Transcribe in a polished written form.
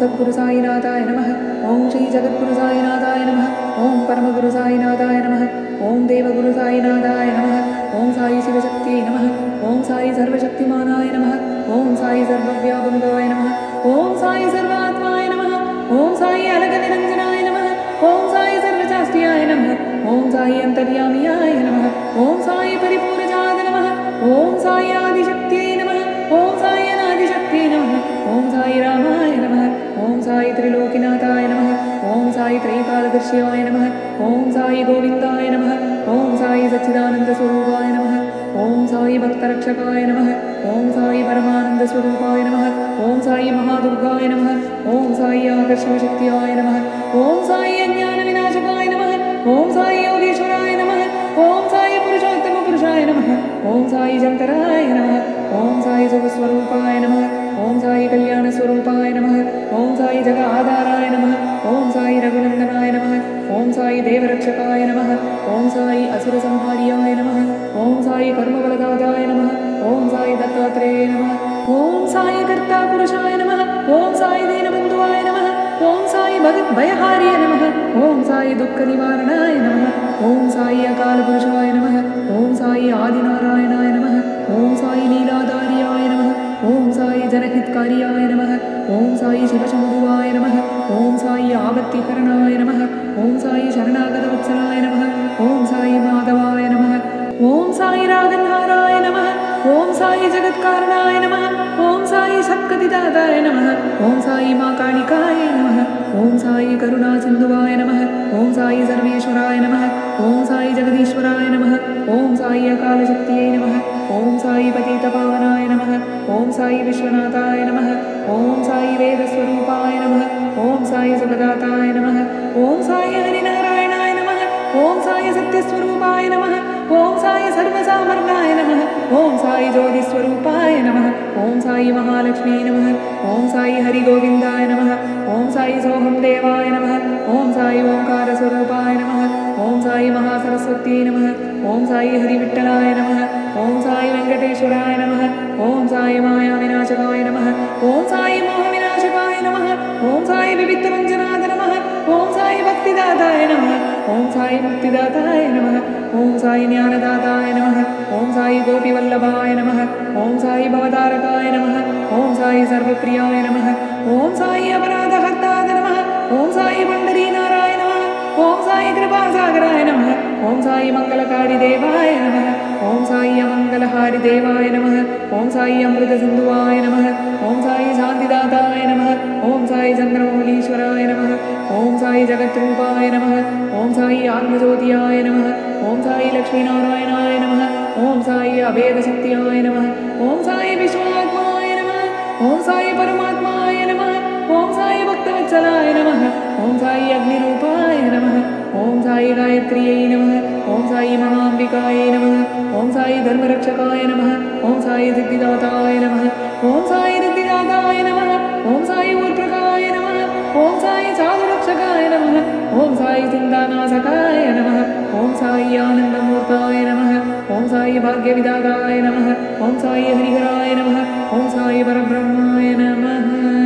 सद्गुरु साईनाथाय नमः। ओम श्री जगद्गुरु साईनाथाय नमः। ओम परमगुरु साईनाथाय नमः। ओम देवगुरु साईनाथाय नमः। ओम साई शिवशक्तिये नमः। ओम साई सर्वशक्तिमानाय नमः। ओम साई सर्वव्यापकाय नमः। ओम साई सर्वात्माय नमः। ओम साई अलग निरंजनाय नमः। ओम साई सर्वचाष्ट्याय नमः। ओम साई अंतर्यामियाय नमः। ओम साई परिपूर्णजात नमः। ओम साई आदिशक्तिये नमः। ओम साई अनादिशक्तिये नमः। ओम साई रामाय नमः। ओम साई त्रिलोकीनाथाय नमः। ओम साई त्रैकालदर्श्याय नमः। ओम साई गोविंदाय नमः। ओम साई सच्चिदानंद स्वरूपाय नमः। ओम साई भक्तरक्षकाय नमः। ओम साई परमानंद स्वरूपाय नमः। ओम साई महादुर्गाय नमः। ओम साई आकर्षणशक्त्याय नमः। ओम साई अज्ञान विनाशकाय नमः। ओम साई योगेश्वराय नमः। ओम साई पुरुषोत्तम पुरुषाय नमः। ओम साई शंकराय नमः। ओम साई सुखस्वरूपाय नमः। ओम साई कल्याण स्वरूपाय नमः। ओम साई जग आधाराय नमः। ओम साई रघुनंदनाय नमः। ओम साई देवरक्षकाय नमः। ओम साई असुर संहार्याय नमः। ओम साई कर्मबलदाताय नमः। ओम साई दत्तात्रेय नमः। ओम साई कर्ता पुरुषाय नमः। ओम साई दीनबंधुवाय नमः। ओम साई भगत भयहार्य नमः। ओम साई दुःख निवारणाय नमः। ओम साई अकाल पुरुषाय नमः। ओम साई आदिनारायणाय नमः। ओम साई लीलाधार्याय नमः। ओम साई जनहितकार्याय नमः। ओम साई शिवशंभुवाय नमः। ओम साई आपत्तिहरणाय नमः। ओम साई शरणागतवत्सलाय नमः। ओम साई माधवाय नमः। ओम साई रागन्हाराय नमः। ओम साई जगत्कारणाय नमः। ओम साई सत्कतिदाताय नमः। ओम साई मां कालिकाय नमः। ओम साई करुणा सिंधुवाय नमः। ओम साई सर्वेश्वराय नमः। ओम साई जगदीश्वराय नमः। ओम साई अकाल शक्तिये नमः। ओम साई पतितपावनाय नमः। ओम साई विश्वनाथाय नमः। ओम साई वेदस्वरूपाय नमः। ओम साई सुखदाताय नमः। ओम साई हरिनारायणाय नमः। ओम साई सत्यस्वरूपाय नमः। ओम साई सर्वसामर्थ्याय नमः। ओम साई ज्योतिस्वरूपाय नमः। ओम साई महालक्ष्मी नमः। ओम साई हरिगोविंदाय नमः। ओम साई सोहम देवाय नमः। ओम साई ओंकार स्वरूपाय नमः। ओम साई महासरस्वती नमः। ओम साई हरिविठ्ठलाय नमः। ओम साई वेंकटेश्वराय नमः। ओम साई माया विनाशकाय नमः। ओम साई मोह विनाशकाय नमः। ओम साई विविक्तमंजनाथ नमः। ओम साई भक्तिदाताय नमः। ओम साई मुक्तिदाताय नमः। ओम साई ज्ञानदाताय नमः। ओम साई गोपीवल्लभाय नमः। ओम साई भवतारकाय नमः। ओम साई सर्वप्रियाय नमः। ओम साई अपराधहर्ताय नमः। ओम साई पंडरीनाराय नमः। ओम साई कृपासागराय नमः। ओम साई मंगलकारी देवाय नमः। ओम साई अमंगलहारी देवाय नमः। ओम साई अमृत सिंधुवाय नमः। ओम साई शांतिदाताय नमः। ओम साई चंद्रमौलीश्वराय नमः। ओम साई जगद्रूपाय नमः। ओम साई आत्मज्योतियाय नमः। ओम साई लक्ष्मीनारायणाय नमः। ओम साई अभेदशक्त्याय नमः। ओम साई विश्वात्माय नमः। ओम साई परमात्माय नमः। ओम साई भक्तवत्सलाय नमः। ओम साई अग्निरूपाय नमः। ओम साई गायत्र्यै नमः। ओम साई महाम्बिकाय नमः। ओम साई धर्मरक्षकाय नमः। ओम साई सिद्धिदाताय नमः। ओम साई रिद्धिदाताय नमः। ओम साई उर्प्रकाय नमः। ओम साई साधुरक्षकाय नमः। ओम साई चिन्तानाशकाय नमः। ओम साई आनन्दमूर्ताय नमः। ओम साई भाग्यविदाताय नमः। ओम साई हरिहराय नमः। ओम साई परब्रह्माय नमः।